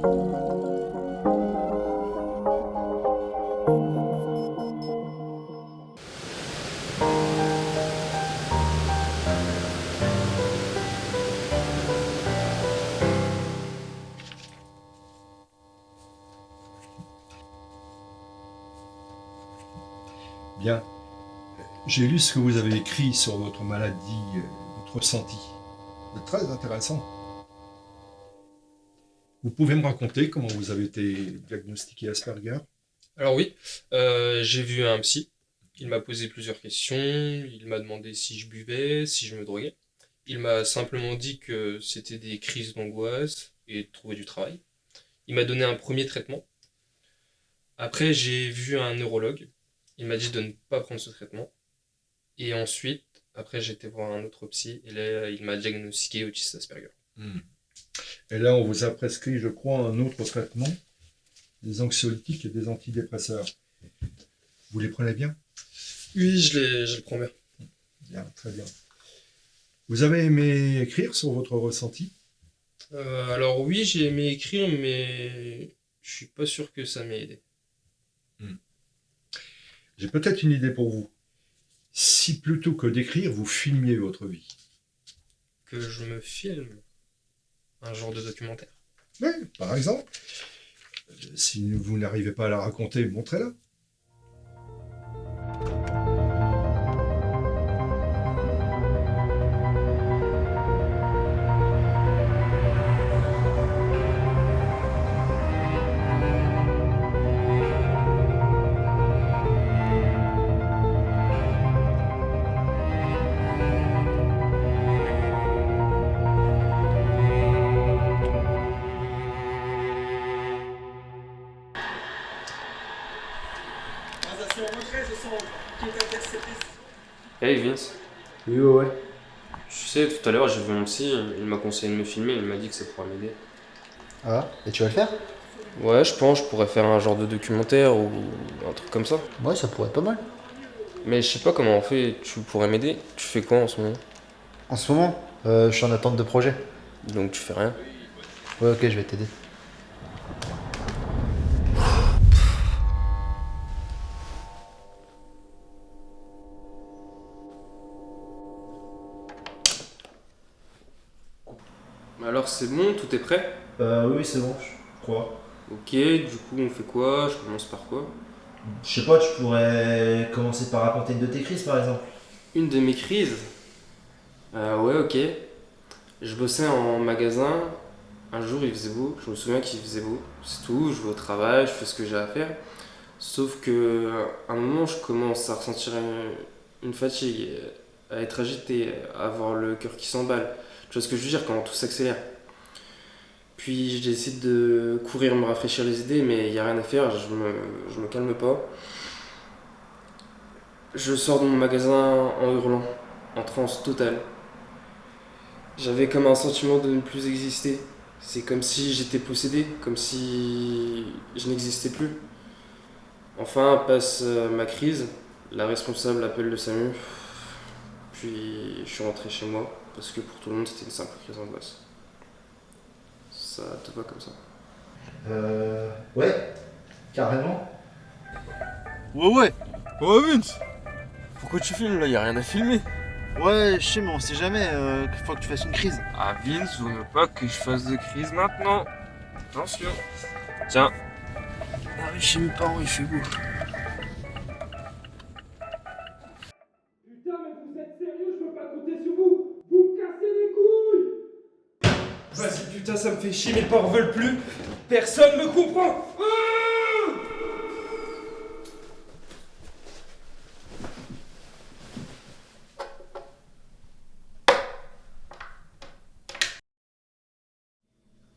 Bien. J'ai lu ce que vous avez écrit sur votre maladie, votre ressenti. C'est très intéressant. Vous pouvez me raconter comment vous avez été diagnostiqué Asperger? Alors oui, j'ai vu un psy. Il m'a posé plusieurs questions. Il m'a demandé si je buvais, si je me droguais. Il m'a simplement dit que c'était des crises d'angoisse et de trouver du travail. Il m'a donné un premier traitement. Après, j'ai vu un neurologue. Il m'a dit de ne pas prendre ce traitement. Et ensuite, après, j'ai été voir un autre psy. Et là, il m'a diagnostiqué autisme Asperger. Hmm. Et là, on vous a prescrit, je crois, un autre traitement, des anxiolytiques et des antidépresseurs. Vous les prenez bien? Oui, je le prends bien. Bien, très bien. Vous avez aimé écrire sur votre ressenti? Alors oui, j'ai aimé écrire, mais je suis pas sûr que ça m'ait aidé. Hmm. J'ai peut-être une idée pour vous. Si plutôt que d'écrire, vous filmiez votre vie. Que je me filme un genre de documentaire. Oui, par exemple. Si vous n'arrivez pas à la raconter, montrez-la. Hey Vince, Oui, ouais, ouais. tu sais, tout à l'heure j'ai vu mon psy, il m'a conseillé de me filmer, il m'a dit que ça pourrait m'aider. Ah, et tu vas le faire? Ouais, je pense que je pourrais faire un genre de documentaire ou un truc comme ça. Ouais, ça pourrait être pas mal. Mais je sais pas comment on fait, tu pourrais m'aider? Tu fais quoi en ce moment? En ce moment, je suis en attente de projet. Donc tu fais rien? Ouais, ok, je vais t'aider. Alors c'est bon, tout est prêt? Oui, c'est bon, je crois. Ok, du coup on fait quoi? Je commence par quoi? Je sais pas, tu pourrais commencer par raconter une de tes crises par exemple. Une de mes crises? Ouais, ok. Je bossais en magasin, un jour il faisait beau, je me souviens qu'il faisait beau, c'est tout, je vais au travail, je fais ce que j'ai à faire. Sauf que à un moment, je commence à ressentir une fatigue, à être agité, à avoir le cœur qui s'emballe. Tu vois ce que je veux dire quand tout s'accélère. Puis je décide de courir me rafraîchir les idées, mais il n'y a rien à faire, je me calme pas. Je sors de mon magasin en hurlant, en transe totale. J'avais comme un sentiment de ne plus exister. C'est comme si j'étais possédé, comme si je n'existais plus. Enfin passe ma crise, la responsable appelle le SAMU, puis je suis rentré chez moi parce que pour tout le monde c'était une simple crise d'angoisse. Ça te va comme ça? Ouais, carrément. Ouais, ouais. Ouais, Vince. Pourquoi tu filmes là? Y'a rien à filmer. Ouais, je sais, mais on sait jamais, qu'il faut que tu fasses une crise. Ah, Vince, vaut mieux pas que je fasse de crise maintenant. Attention. Tiens. Arrive chez mes parents, il fait beau. Putain, mais vous êtes sérieux, je peux pas compter sur vous. Vous me cassez les couilles. Vas-y putain, ça me fait chier, mes parents veulent plus. Personne me comprend.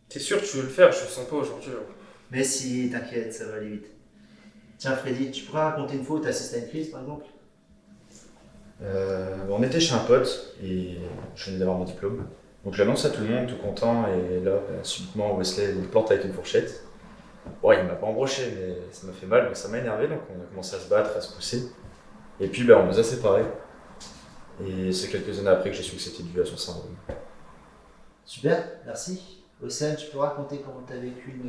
T'es sûr que tu veux le faire? Je le sens pas aujourd'hui. Mais si, t'inquiète, ça va aller vite. Tiens, Freddy, tu pourrais raconter une fois où t'as assisté à une crise par exemple? On était chez un pote et je venais d'avoir mon diplôme. Donc je l'annonce à tout le monde, tout content, et là, subitement, Wesley me plante avec une fourchette. Bon, il m'a pas embroché, mais ça m'a fait mal, donc ça m'a énervé, donc on a commencé à se battre, à se pousser. Et puis on nous a séparés. Et c'est quelques années après que j'ai su que c'était dû à son syndrome. Super, merci. Océane, tu peux raconter comment tu as vécu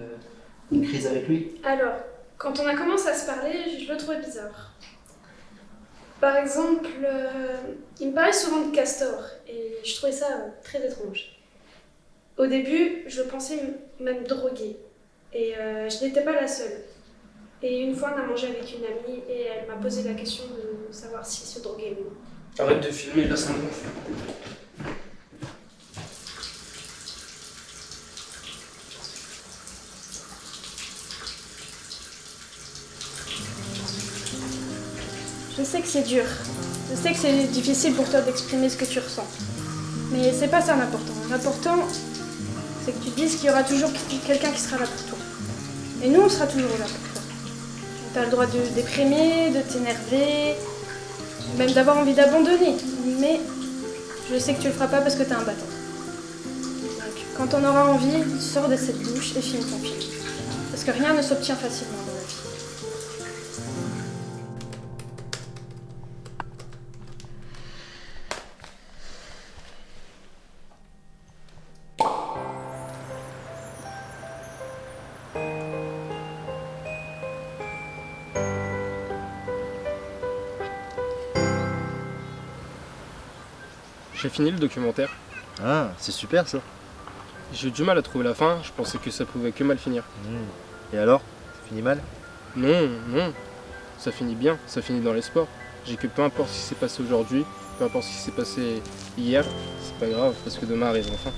une crise avec lui? Alors, quand on a commencé à se parler, je le trouvais bizarre. Par exemple, il me parlait souvent de Castor et je trouvais ça très étrange. Au début, je le pensais même drogué et je n'étais pas la seule. Et une fois, on a mangé avec une amie et elle m'a posé la question de savoir s'il se droguait ou non. Arrête de filmer, là ça me gonfle. Je sais que c'est dur. Je sais que c'est difficile pour toi d'exprimer ce que tu ressens. Mais c'est pas ça l'important. L'important, c'est que tu te dises qu'il y aura toujours quelqu'un qui sera là pour toi. Et nous, on sera toujours là pour toi. T'as le droit de déprimer, de t'énerver, même d'avoir envie d'abandonner. Mais je sais que tu le feras pas parce que t'es un battant. Donc, quand on aura envie, sors de cette douche et filme ton film. Parce que rien ne s'obtient facilement dans la vie. J'ai fini le documentaire. Ah, c'est super ça. J'ai eu du mal à trouver la fin, je pensais que ça pouvait que mal finir. Et alors, ça finit mal? Non, non, ça finit bien, ça finit dans l'espoir. J'ai que peu importe ce qui s'est passé aujourd'hui, peu importe ce qui s'est passé hier, c'est pas grave parce que demain arrive enfin.